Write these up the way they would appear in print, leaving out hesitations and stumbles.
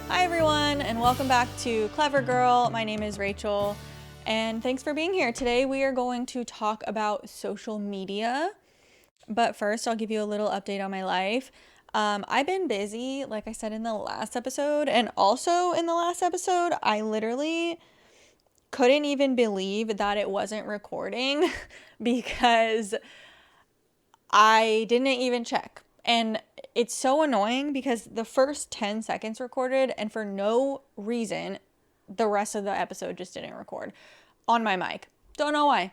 Hi everyone, and welcome back to Clever Girl. My name is Rachel, and thanks for being here. Today we are going to talk about social media, but first I'll give you a little update on my life. I've been busy, like I said in the last episode, and also in the last episode, I literally couldn't even believe that it wasn't recording because I didn't even check. And it's so annoying because the first 10 seconds recorded, and for no reason, the rest of the episode just didn't record on my mic. Don't know why.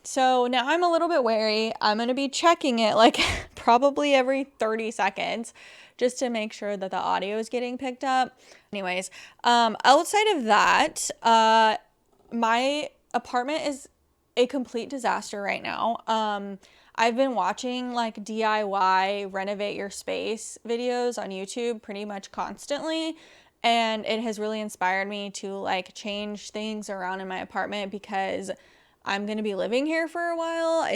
So now I'm a little bit wary. I'm going to be checking it like probably every 30 seconds just to make sure that the audio is getting picked up. Anyways, outside of that, my apartment is a complete disaster right now. I've been watching like DIY renovate your space videos on YouTube pretty much constantly, and it has really inspired me to like change things around in my apartment because I'm going to be living here for a while.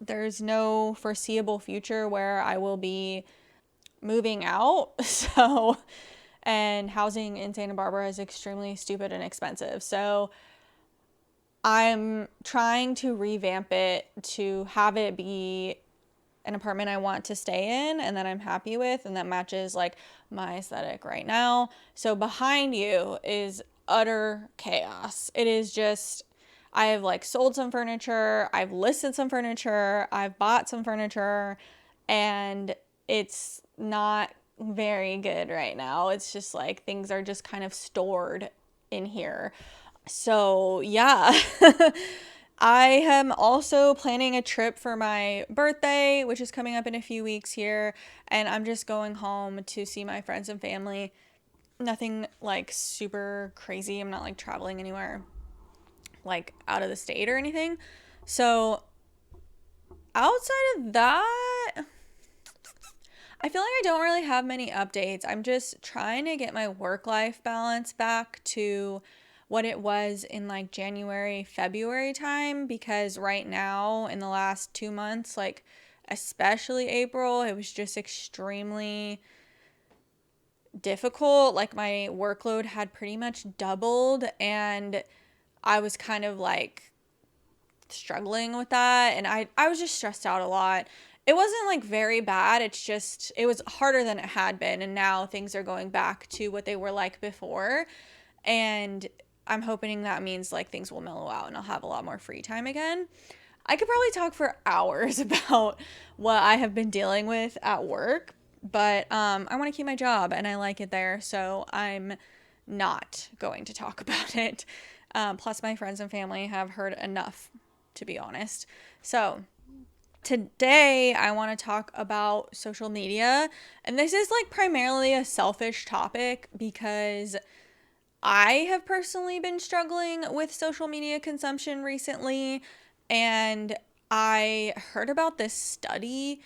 There's no foreseeable future where I will be moving out. So, and housing in Santa Barbara is extremely stupid and expensive. So, I'm trying to revamp it to have it be an apartment I want to stay in and that I'm happy with and that matches like my aesthetic right now. So behind you is utter chaos. It is just, I have like sold some furniture, I've listed some furniture, I've bought some furniture, and it's not very good right now. It's just like things are just kind of stored in here. So, yeah. I am also planning a trip for my birthday, which is coming up in a few weeks here, and I'm just going home to see my friends and family. Nothing like super crazy. I'm not like traveling anywhere like out of the state or anything. So, outside of that, I feel like I don't really have many updates. I'm just trying to get my work-life balance back to what it was in like January, February time, because right now in the last 2 months, like especially April, it was just extremely difficult. Like my workload had pretty much doubled, and I was kind of like struggling with that, and I was just stressed out a lot. It wasn't like very bad, it's just it was harder than it had been, and now things are going back to what they were like before, and I'm hoping that means like things will mellow out and I'll have a lot more free time again. I could probably talk for hours about what I have been dealing with at work, but I want to keep my job and I like it there, so I'm not going to talk about it. Plus my friends and family have heard enough, to be honest. So today I want to talk about social media, and this is like primarily a selfish topic because I have personally been struggling with social media consumption recently, and I heard about this study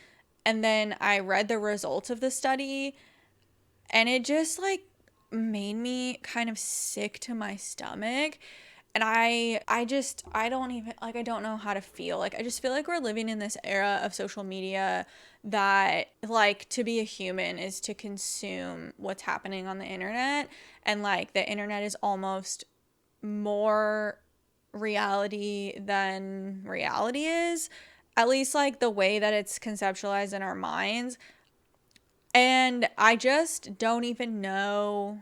and then I read the results of the study, and it just like made me kind of sick to my stomach. And I don't even like, I don't know how to feel. Like I just feel like we're living in this era of social media that like to be a human is to consume what's happening on the internet, and like the internet is almost more reality than reality is, at least like the way that it's conceptualized in our minds. And I just don't even know.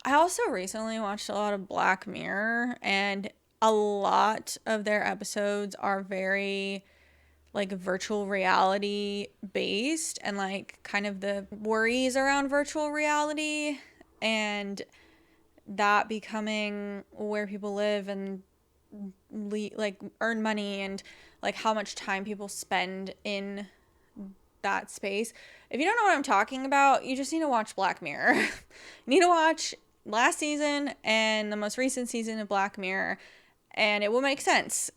I also recently watched a lot of Black Mirror, and a lot of their episodes are very like virtual reality based, and like kind of the worries around virtual reality and that becoming where people live and like earn money, and like how much time people spend in that space. If you don't know what I'm talking about, you just need to watch Black Mirror. You need to watch last season and the most recent season of Black Mirror, and it will make sense.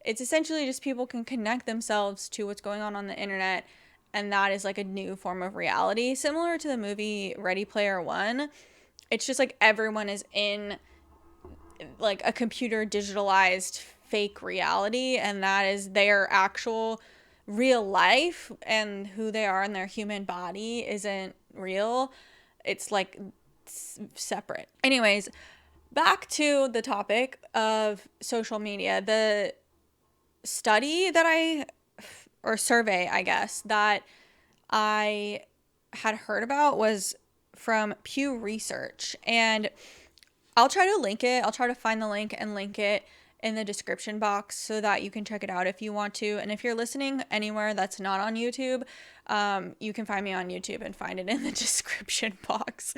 It's essentially just people can connect themselves to what's going on the internet, and that is like a new form of reality, similar to the movie Ready Player One. It's just like everyone is in like a computer digitalized fake reality, and that is their actual real life, and who they are in their human body isn't real. it's like separate. Anyways, back to the topic of social media. The study or survey, I guess, that I had heard about was from Pew Research, and I'll try to link it. I'll try to find the link and link it in the description box so that you can check it out if you want to. And if you're listening anywhere that's not on YouTube, you can find me on YouTube and find it in the description box.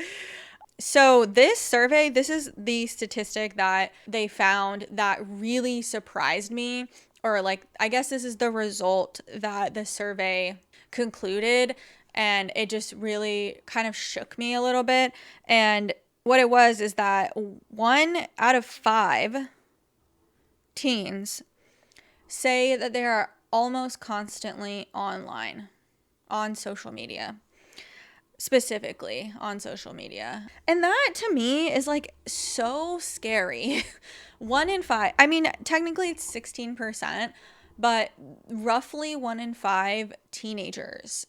So this survey, this is the statistic that they found that really surprised me, or like, I guess this is the result that the survey concluded, and it just really kind of shook me a little bit. And what it was is that 1 out of 5 teens say that they are almost constantly online, on social media. Specifically on social media. And that to me is like so scary. 1 in 5, I mean, technically it's 16%, but roughly 1 in 5 teenagers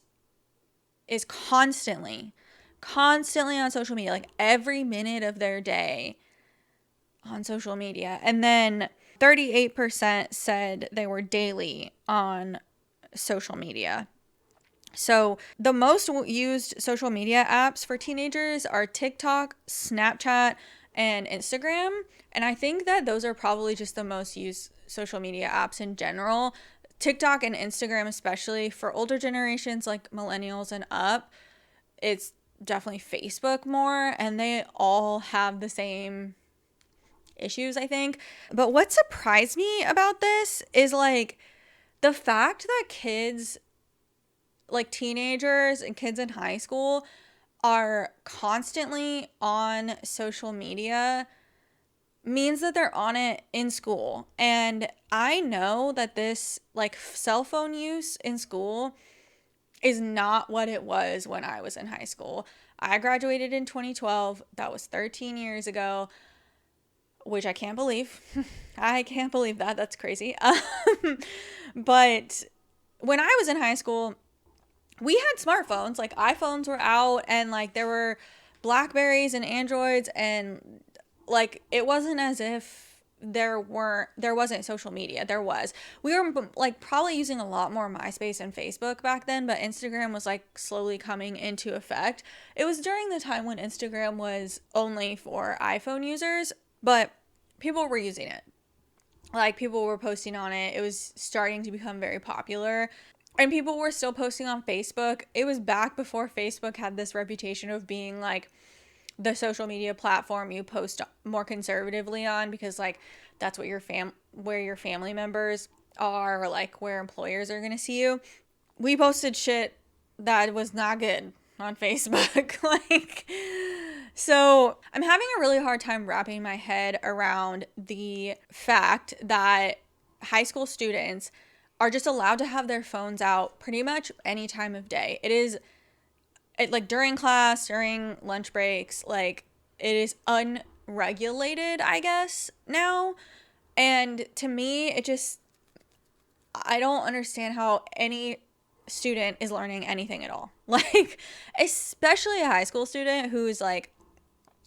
is constantly on social media, like every minute of their day on social media. And then 38% said they were daily on social media. So the most used social media apps for teenagers are TikTok, Snapchat, and Instagram. And I think that those are probably just the most used social media apps in general. TikTok and Instagram, especially for older generations like millennials and up, it's definitely Facebook more, and they all have the same issues, I think. But what surprised me about this is like the fact that kids, like teenagers and kids in high school, are constantly on social media means that they're on it in school. And I know that this like cell phone use in school is not what it was when I was in high school. I graduated in 2012. That was 13 years ago, which I can't believe. I can't believe that. That's crazy. But when I was in high school, we had smartphones. Like iPhones were out, and like there were Blackberries and Androids, and like it wasn't as if there wasn't social media. There was. We were like probably using a lot more MySpace and Facebook back then, but Instagram was like slowly coming into effect. It was during the time when Instagram was only for iPhone users, but people were using it. Like people were posting on it. It was starting to become very popular. And people were still posting on Facebook. It was back before Facebook had this reputation of being like the social media platform you post more conservatively on, because like that's what where your family members are, or like where employers are going to see you. We posted shit that was not good on Facebook. Like, so I'm having a really hard time wrapping my head around the fact that high school students are just allowed to have their phones out pretty much any time of day. Like during class, during lunch breaks, like it is unregulated, I guess, now. And to me, I don't understand how any student is learning anything at all. Like, especially a high school student who's like,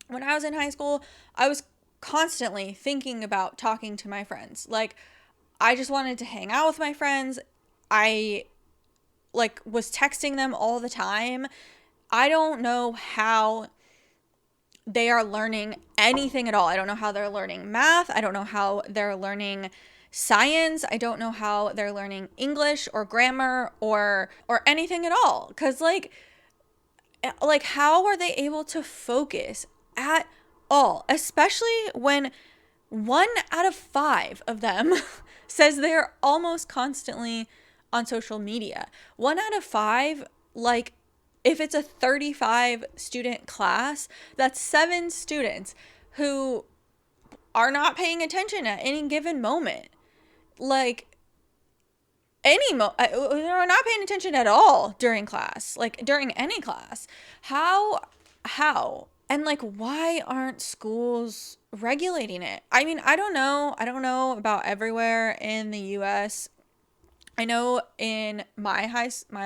when I was in high school, I was constantly thinking about talking to my friends. Like, I just wanted to hang out with my friends. I like was texting them all the time. I don't know how they are learning anything at all. I don't know how they're learning math. I don't know how they're learning science. I don't know how they're learning English or grammar or anything at all. 'Cause like how are they able to focus at all? Especially when 1 out of 5 of them says they're almost constantly on social media. 1 out of 5, like if it's a 35 student class, that's 7 students who are not paying attention at any given moment. Like they're not paying attention at all during class, like during any class. How? And like, why aren't schools regulating it? I mean, I don't know about everywhere in the US. I know in my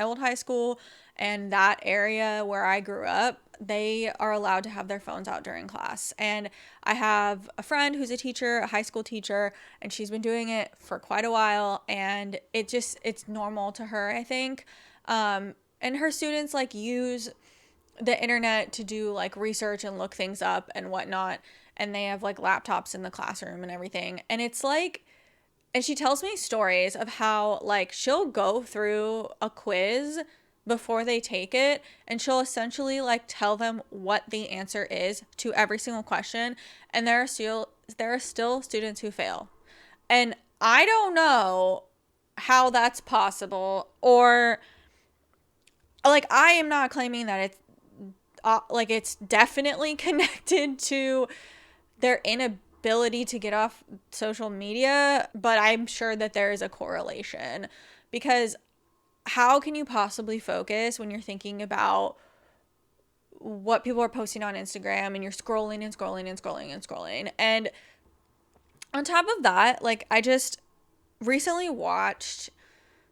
old high school and that area where I grew up, they are allowed to have their phones out during class. And I have a friend who's a teacher, a high school teacher, and she's been doing it for quite a while, and it's normal to her, I think. And her students like use the internet to do like research and look things up and whatnot, and they have like laptops in the classroom and everything. And it's like, and she tells me stories of how like she'll go through a quiz before they take it, and she'll essentially like tell them what the answer is to every single question, and there are still students who fail. And I don't know how that's possible, or like I am not claiming that it's like it's definitely connected to their inability to get off social media, but I'm sure that there is a correlation, because how can you possibly focus when you're thinking about what people are posting on Instagram and you're scrolling and scrolling and scrolling and scrolling? And on top of that, like I just recently watched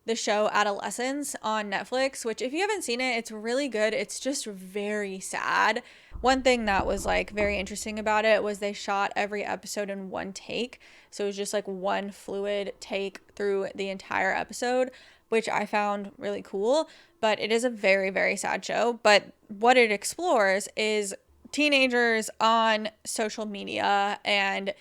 the show Adolescence on Netflix, which if you haven't seen it, it's really good. It's just very sad. One thing that was like very interesting about it was they shot every episode in one take. So it was just like one fluid take through the entire episode, which I found really cool. But it is a very, very sad show. But what it explores is teenagers on social media and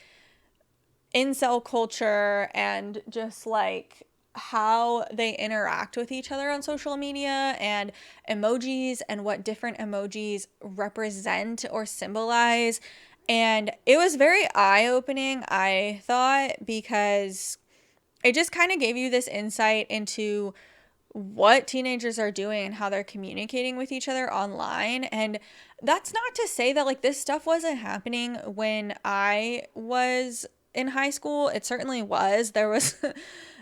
incel culture, and just like how they interact with each other on social media, and emojis and what different emojis represent or symbolize. And it was very eye-opening, I thought, because it just kind of gave you this insight into what teenagers are doing and how they're communicating with each other online. And that's not to say that like this stuff wasn't happening when I was in high school. It certainly was. There was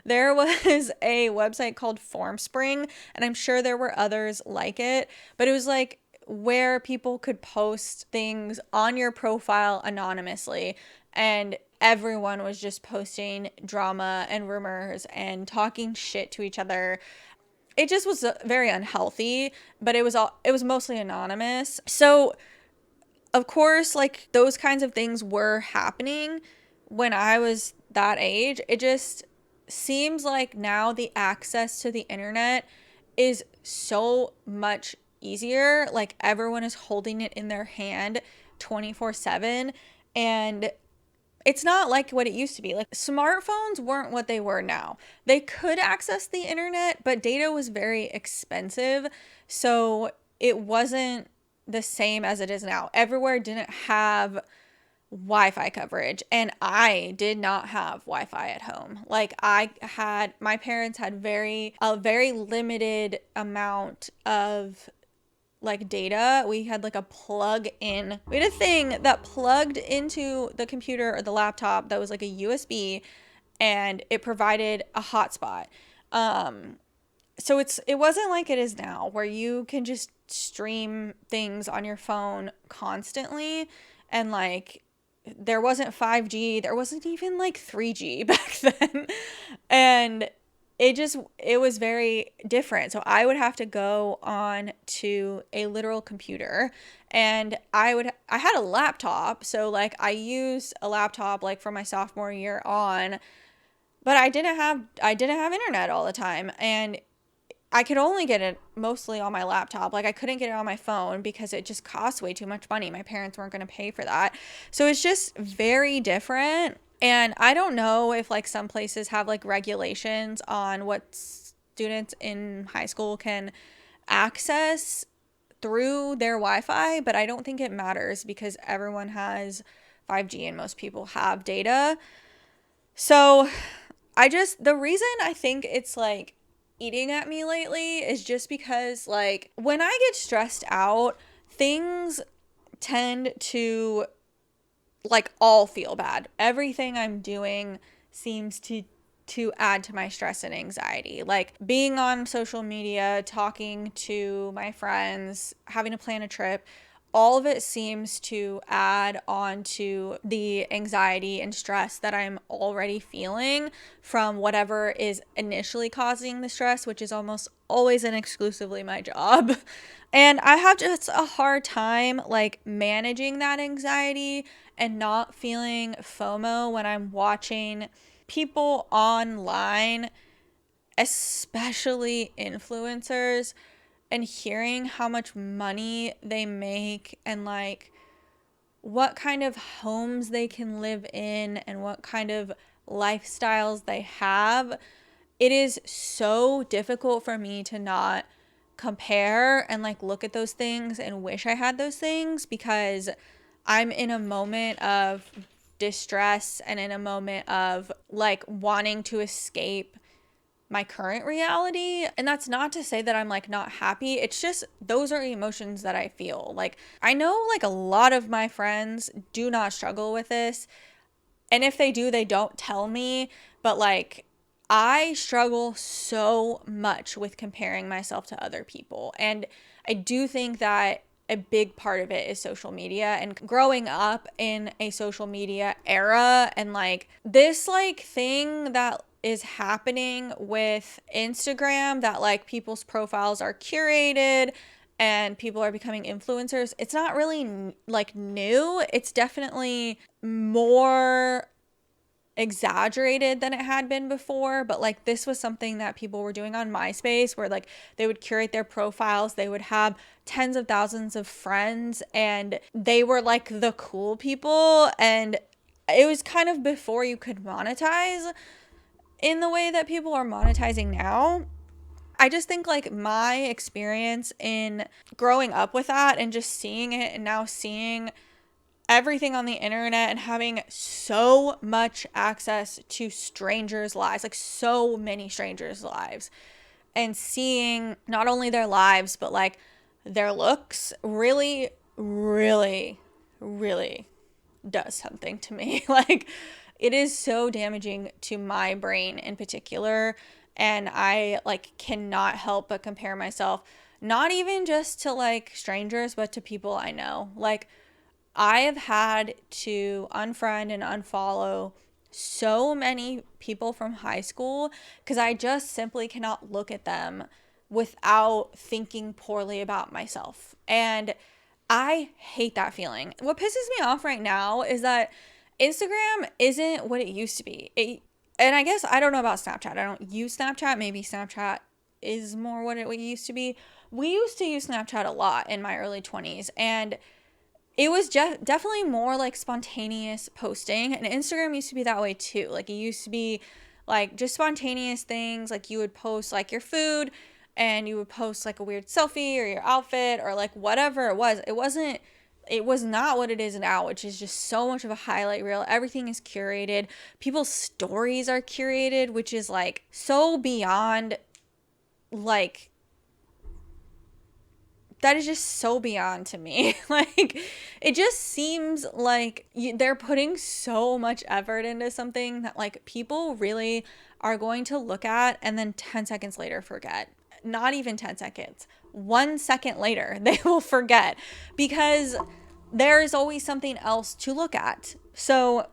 there was a website called Formspring, and I'm sure there were others like it, but it was like where people could post things on your profile anonymously, and everyone was just posting drama and rumors and talking shit to each other. It just was very unhealthy, but it was mostly anonymous. So of course, like those kinds of things were happening when I was that age. It just seems like now the access to the internet is so much easier. Like everyone is holding it in their hand 24/7, and it's not like what it used to be. Like smartphones weren't what they were now. They could access the internet, but data was very expensive. So it wasn't the same as it is now. Everywhere didn't have Wi-Fi coverage, and I did not have Wi-Fi at home. Like my parents had a very limited amount of like data. We had like a we had a thing that plugged into the computer or the laptop that was like a USB, and it provided a hotspot. So it wasn't like it is now, where you can just stream things on your phone constantly. And like there wasn't 5G, there wasn't even like 3G back then. And it was very different. So I would have to go on to a literal computer, and I had a laptop. So like I used a laptop like for my sophomore year on, but I didn't have internet all the time, and I could only get it mostly on my laptop. Like I couldn't get it on my phone because it just costs way too much money. My parents weren't going to pay for that. So it's just very different. And I don't know if like some places have like regulations on what students in high school can access through their Wi-Fi, but I don't think it matters because everyone has 5G and most people have data. So the reason I think it's like eating at me lately is just because like when I get stressed out, things tend to like all feel bad. Everything I'm doing seems to add to my stress and anxiety. Like being on social media, talking to my friends, having to plan a trip, all of it seems to add on to the anxiety and stress that I'm already feeling from whatever is initially causing the stress, which is almost always and exclusively my job. And I have just a hard time like managing that anxiety and not feeling FOMO when I'm watching people online, especially influencers, and hearing how much money they make and like what kind of homes they can live in and what kind of lifestyles they have. It is so difficult for me to not compare and like look at those things and wish I had those things, because I'm in a moment of distress and in a moment of like wanting to escape my current reality. And that's not to say that I'm like not happy. It's just those are emotions that I feel. Like I know like a lot of my friends do not struggle with this. And if they do, they don't tell me. But like I struggle so much with comparing myself to other people. And I do think that a big part of it is social media and growing up in a social media era, and like this like thing that is happening with Instagram, that like people's profiles are curated and people are becoming influencers. It's not really like new. It's definitely more exaggerated than it had been before, but like this was something that people were doing on MySpace, where like they would curate their profiles, they would have tens of thousands of friends, and they were like the cool people. And it was kind of before you could monetize in the way that people are monetizing now. I just think like my experience in growing up with that and just seeing it and now seeing everything on the internet and having so much access to strangers' lives, like so many strangers' lives, and seeing not only their lives, but like their looks really, really, really does something to me. Like it is so damaging to my brain in particular. And I like cannot help but compare myself, not even just to like strangers, but to people I know. Like I have had to unfriend and unfollow so many people from high school because I just simply cannot look at them without thinking poorly about myself. And I hate that feeling. What pisses me off right now is that Instagram isn't what it used to be. And I guess I don't know about Snapchat. I don't use Snapchat. Maybe Snapchat is more what it used to be. We used to use Snapchat a lot in my early 20s, and it was definitely more like spontaneous posting. And Instagram used to be that way too. Like it used to be like just spontaneous things. Like you would post like your food, and you would post like a weird selfie or your outfit or like whatever it was. It was not what it is now, which is just so much of a highlight reel. Everything is curated. People's stories are curated, which is like so beyond, like, that is just so beyond to me. Like, it just seems like they're putting so much effort into something that like people really are going to look at and then 10 seconds later forget. Not even 10 seconds. 1 second later, they will forget because there is always something else to look at. So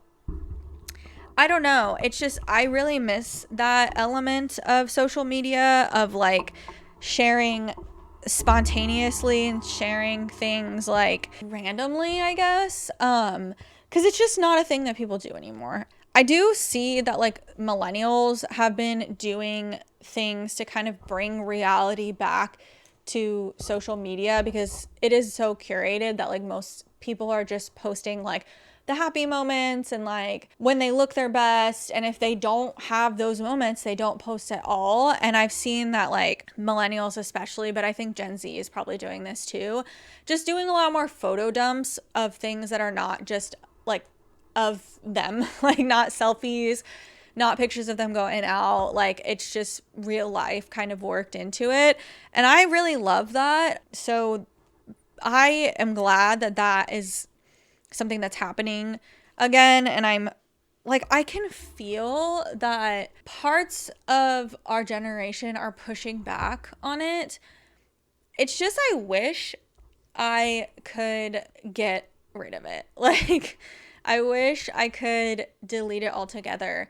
I don't know. It's just, I really miss that element of social media, of like sharing spontaneously and sharing things like randomly, I guess. Because it's just not a thing that people do anymore. I do see that like millennials have been doing things to kind of bring reality back to social media, because it is so curated that like most people are just posting like the happy moments and like when they look their best, and if they don't have those moments, they don't post at all. And I've seen that like millennials especially, but I think Gen Z is probably doing this too, just doing a lot more photo dumps of things that are not just like of them, like not selfies, not pictures of them going out, like it's just real life kind of worked into it. And I really love that. So I am glad that that is something that's happening again. And I'm like, I can feel that parts of our generation are pushing back on it. It's just, I wish I could get rid of it. Like, I wish I could delete it altogether.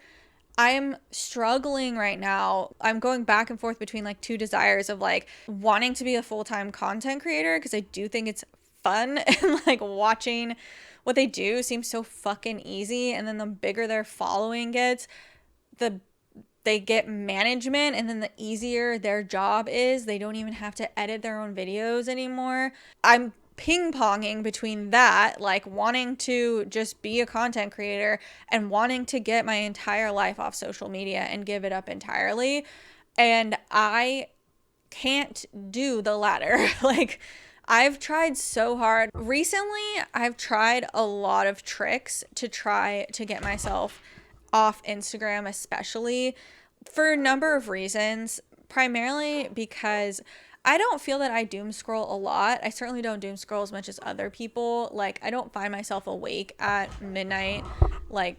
I'm struggling right now. I'm going back and forth between like two desires of like wanting to be a full-time content creator because I do think it's fun and like watching what they do seems so fucking easy. And then the bigger their following gets, the they get management, and then the easier their job is, they don't even have to edit their own videos anymore. I'm ping-ponging between that, like wanting to just be a content creator and wanting to get my entire life off social media and give it up entirely. And I can't do the latter. Like, I've tried so hard. Recently, I've tried a lot of tricks to try to get myself off Instagram, especially for a number of reasons. Primarily because I don't feel that I doom scroll a lot. I certainly don't doom scroll as much as other people. Like, I don't find myself awake at midnight, like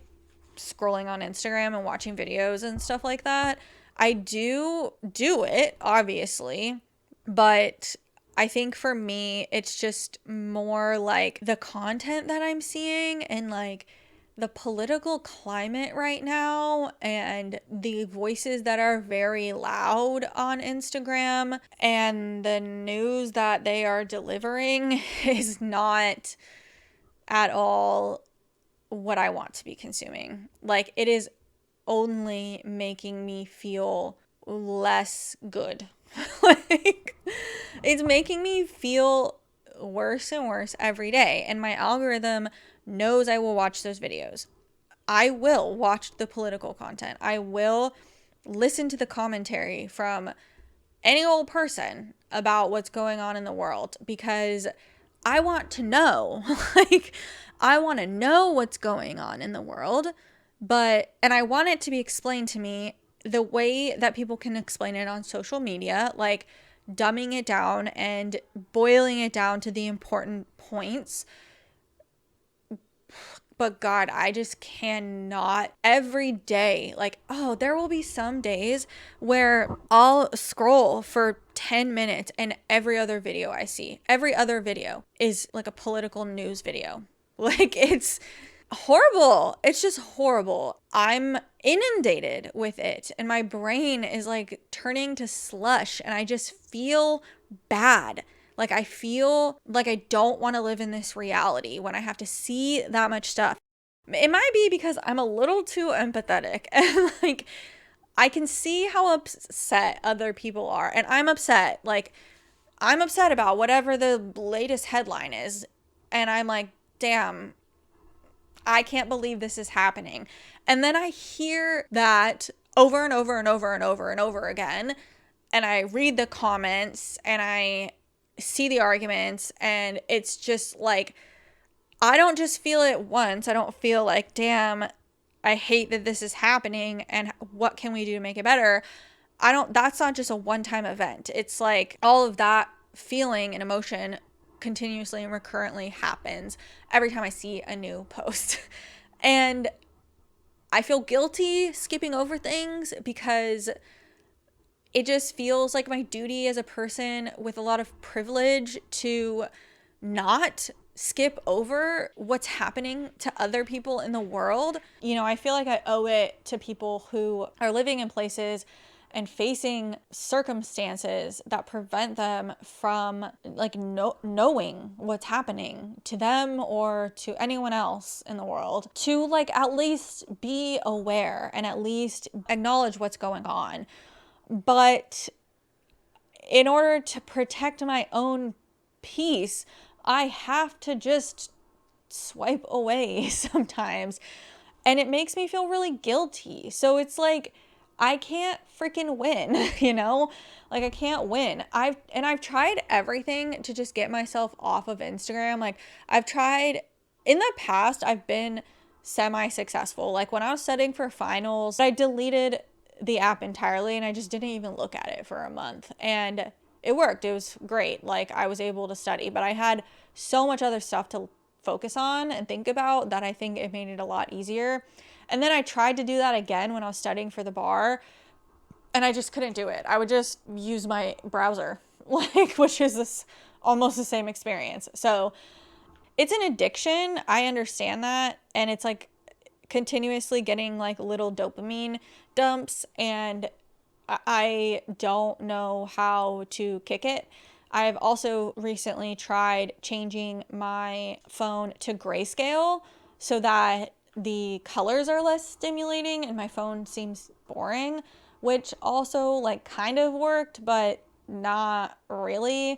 scrolling on Instagram and watching videos and stuff like that. I do it, obviously, but I think for me, it's just more like the content that I'm seeing and like the political climate right now and the voices that are very loud on Instagram and the news that they are delivering is not at all what I want to be consuming. Like, it is only making me feel less good. Like, it's making me feel worse and worse every day. And my algorithm knows I will watch those videos. I will watch the political content. I will listen to the commentary from any old person about what's going on in the world because I want to know. Like, I want to know what's going on in the world, and I want it to be explained to me the way that people can explain it on social media, like dumbing it down and boiling it down to the important points. But God, I just cannot every day. Like, oh, there will be some days where I'll scroll for 10 minutes and every other video I see, every other video is like a political news video. Like, it's horrible. It's just horrible. I'm inundated with it and my brain is like turning to slush and I just feel bad. Like, I feel like I don't want to live in this reality when I have to see that much stuff. It might be because I'm a little too empathetic and like I can see how upset other people are. And I'm upset. Like, I'm upset about whatever the latest headline is. And I'm like, damn, I can't believe this is happening. And then I hear that over and over and over and over and over again. And I read the comments and I see the arguments, and it's just like, I don't just feel it once. I don't feel like, damn, I hate that this is happening and what can we do to make it better? That's not just a one-time event. It's like all of that feeling and emotion continuously and recurrently happens every time I see a new post. And I feel guilty skipping over things because it just feels like my duty as a person with a lot of privilege to not skip over what's happening to other people in the world. You know, I feel like I owe it to people who are living in places and facing circumstances that prevent them from like knowing what's happening to them or to anyone else in the world, to like at least be aware and at least acknowledge what's going on. But in order to protect my own peace, I have to just swipe away sometimes. And it makes me feel really guilty. So it's like, I can't freaking win, you know? Like, I can't win. I've tried everything to just get myself off of Instagram. Like, I've tried in the past, I've been semi-successful. Like, when I was studying for finals, I deleted the app entirely and I just didn't even look at it for a month. And it worked. It was great. Like, I was able to study, but I had so much other stuff to focus on and think about that I think it made it a lot easier. And then I tried to do that again when I was studying for the bar and I just couldn't do it. I would just use my browser, like, which is this almost the same experience. So it's an addiction. I understand that. And it's like continuously getting like little dopamine dumps. And I don't know how to kick it. I've also recently tried changing my phone to grayscale so that the colors are less stimulating and my phone seems boring, which also like kind of worked, but not really.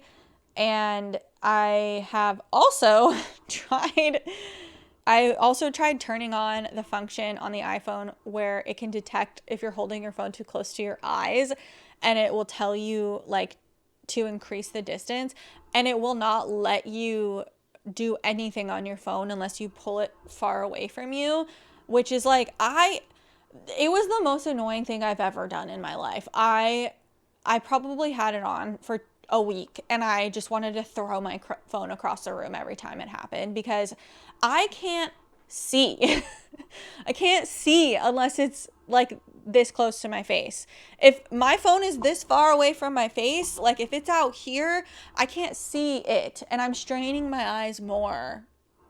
And I have also tried turning on the function on the iPhone where it can detect if you're holding your phone too close to your eyes, and it will tell you like to increase the distance, and it will not let you do anything on your phone unless you pull it far away from you, which is like it was the most annoying thing I've ever done in my life. I probably had it on for a week and I just wanted to throw my phone across the room every time it happened because I can't see. I can't see unless it's like this close to my face. If my phone is this far away from my face, like if it's out here, I can't see it and I'm straining my eyes more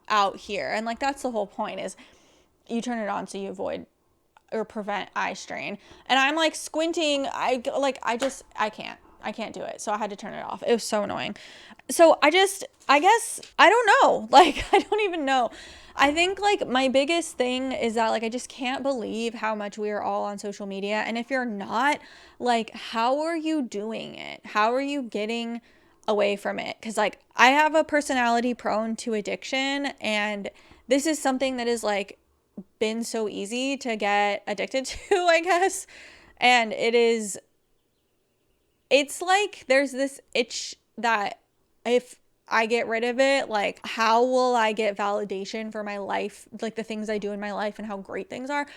out here. And like that's the whole point, is you turn it on so you avoid or prevent eye strain. And I'm like squinting. I can't do it. So I had to turn it off. It was so annoying. So I guess, I don't know. Like, I don't even know. I think like my biggest thing is that like I just can't believe how much we are all on social media. And if you're not, like, how are you doing it? How are you getting away from it? Because like I have a personality prone to addiction, and this is something that is like been so easy to get addicted to, I guess. And it's like there's this itch that if I get rid of it, like how will I get validation for my life, like the things I do in my life and how great things are?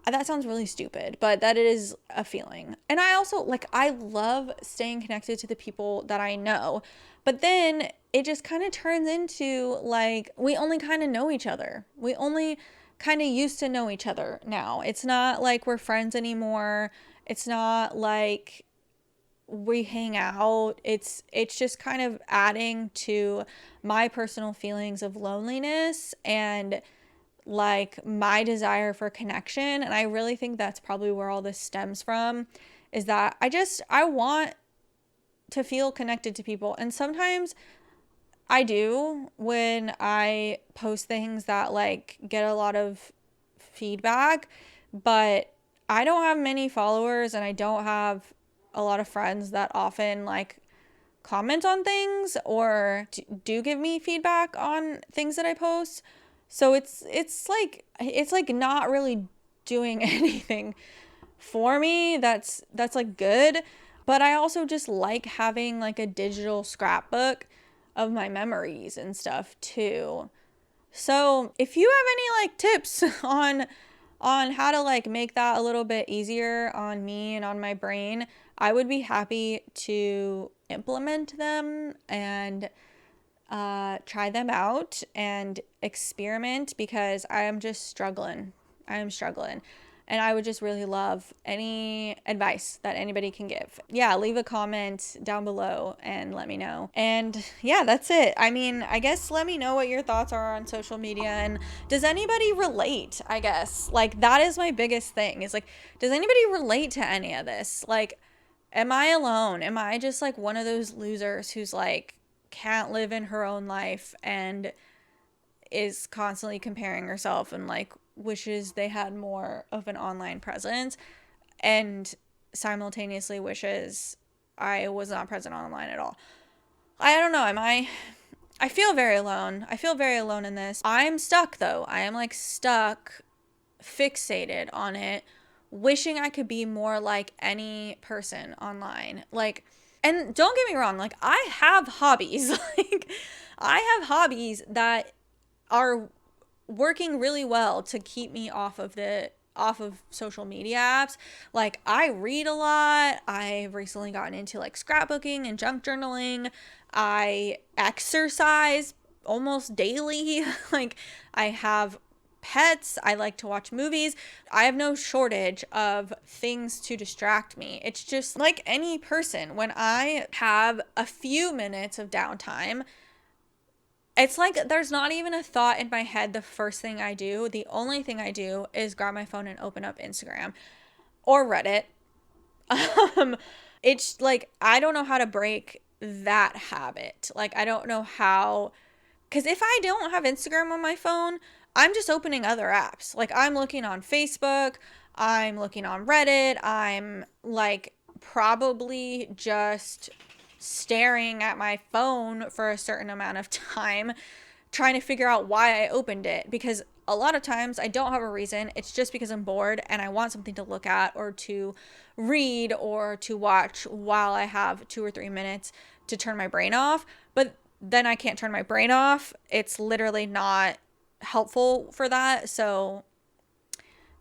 That sounds really stupid, but that is a feeling. And I also like, I love staying connected to the people that I know, but then it just kind of turns into like we only kind of know each other. We only kind of used to know each other now. It's not like we're friends anymore. It's not like we hang out. It's just kind of adding to my personal feelings of loneliness and like my desire for connection. And I really think that's probably where all this stems from, is that I want to feel connected to people. And sometimes I do when I post things that like get a lot of feedback, but I don't have many followers and I don't have a lot of friends that often like comment on things or do give me feedback on things that I post. So it's like not really doing anything for me that's like good. But I also just like having like a digital scrapbook of my memories and stuff too. So if you have any like tips on how to like make that a little bit easier on me and on my brain, I would be happy to implement them and try them out and experiment, because I am just struggling. I am struggling. And I would just really love any advice that anybody can give. Yeah, leave a comment down below and let me know. And yeah, that's it. I mean, I guess let me know what your thoughts are on social media, and does anybody relate, I guess? Like, that is my biggest thing, is like, does anybody relate to any of this? Like, am I alone? Am I just like one of those losers who's like can't live in her own life and is constantly comparing herself and like wishes they had more of an online presence, and simultaneously wishes I was not present online at all? I don't know. I feel very alone. I feel very alone in this. I'm stuck though. I am like stuck, fixated on it, wishing I could be more like any person online. Like, and don't get me wrong, like I have hobbies. Like I have hobbies that are working really well to keep me off of social media apps. Like I read a lot. I've recently gotten into like scrapbooking and junk journaling. I exercise almost daily. Like I have pets. I like to watch movies. I have no shortage of things to distract me. It's just like any person. When I have a few minutes of downtime, it's like there's not even a thought in my head the first thing I do. The only thing I do is grab my phone and open up Instagram or Reddit. Um, it's like I don't know how to break that habit. Like I don't know how, because if I don't have Instagram on my phone, I'm just opening other apps. Like I'm looking on Facebook, I'm looking on Reddit, I'm like probably just staring at my phone for a certain amount of time trying to figure out why I opened it, because a lot of times I don't have a reason. It's just because I'm bored and I want something to look at or to read or to watch while I have 2 or 3 minutes to turn my brain off. But then I can't turn my brain off. It's literally not helpful for that. So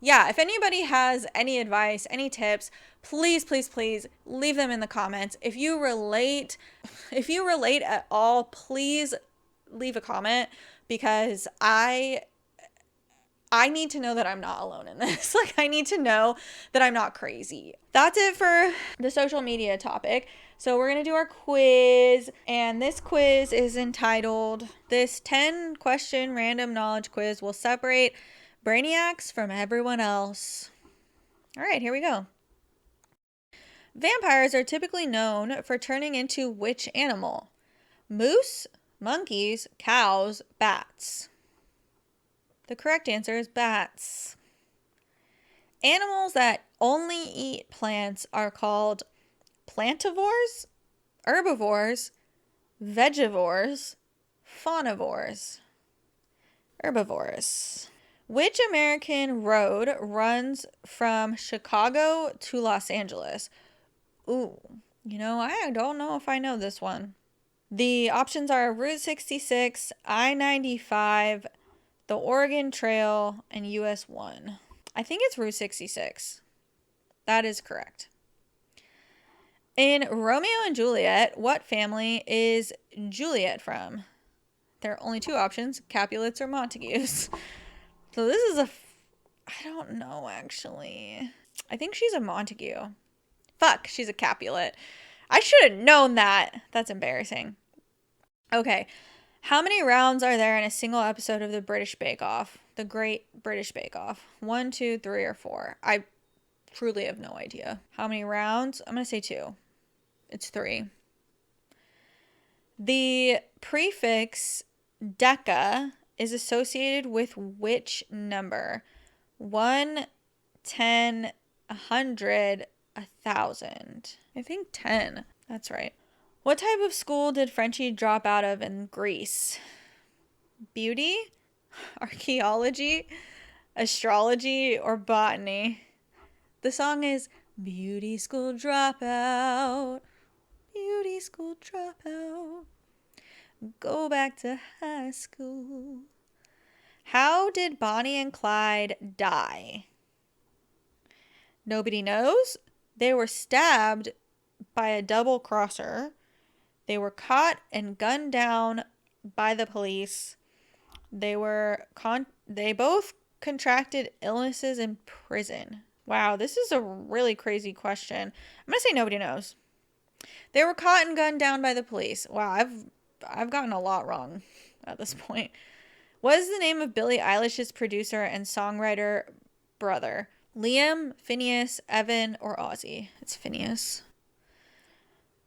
yeah, if anybody has any advice, any tips, please, please, please leave them in the comments. If you relate at all, please leave a comment, because I need to know that I'm not alone in this. Like I need to know that I'm not crazy. That's it for the social media topic. So we're going to do our quiz, and this quiz is entitled, this 10-question random knowledge quiz will separate brainiacs from everyone else. All right, here we go. Vampires are typically known for turning into which animal? Moose, monkeys, cows, bats. The correct answer is bats. Animals that only eat plants are called plantivores, herbivores, vegivores, faunivores. Herbivores. Which American road runs from Chicago to Los Angeles? Ooh, I don't know if I know this one. The options are Route 66, I-95, the Oregon Trail, and US 1. I think it's Route 66. That is correct. In Romeo and Juliet, what family is Juliet from? There are only two options, Capulets or Montagues. So this is I don't know actually. I think she's a Montague. Fuck, she's a Capulet. I should have known that. That's embarrassing. Okay. How many rounds are there in a single episode of the British Bake Off? The Great British Bake Off. 1, 2, 3, or 4? I truly have no idea. How many rounds? I'm going to say 2. It's 3. The prefix deca is associated with which number? 1, 10, 100, 1,000. I think 10. That's right. What type of school did Frenchie drop out of in Greece? Beauty, archaeology, astrology, or botany? The song is Beauty School Dropout. Beauty School Dropout. Go back to high school. How did Bonnie and Clyde die? Nobody knows. They were stabbed by a double crosser. They were caught and gunned down by the police. They both contracted illnesses in prison. Wow, this is a really crazy question. I'm going to say nobody knows. They were caught and gunned down by the police. Wow, I've gotten a lot wrong at this point. What is the name of Billie Eilish's producer and songwriter brother? Liam, Phineas, Evan, or Ozzy? It's Phineas.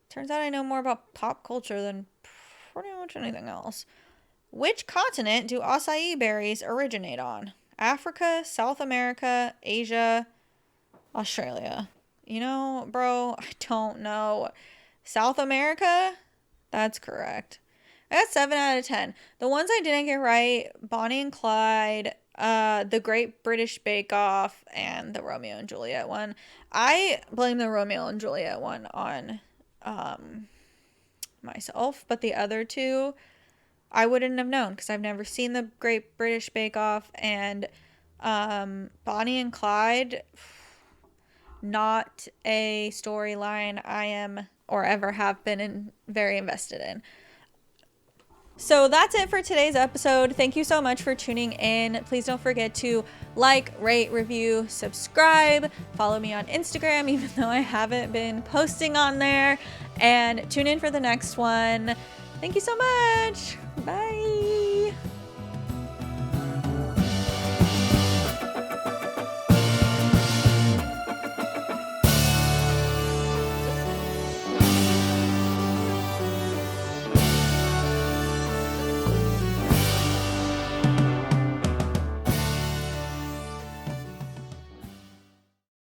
Turns out I know more about pop culture than pretty much anything else. Which continent do acai berries originate on? Africa, South America, Asia, Australia. Bro, I don't know. South America? That's correct. I got 7 out of 10. The ones I didn't get right, Bonnie and Clyde, the Great British Bake Off, and the Romeo and Juliet one. I blame the Romeo and Juliet one on myself, but the other two I wouldn't have known because I've never seen the Great British Bake Off, and Bonnie and Clyde, not a storyline I am or ever have been very invested in. So that's it for today's episode. Thank you so much for tuning in. Please don't forget to like, rate, review, subscribe, follow me on Instagram, even though I haven't been posting on there, and tune in for the next one. Thank you so much. Bye.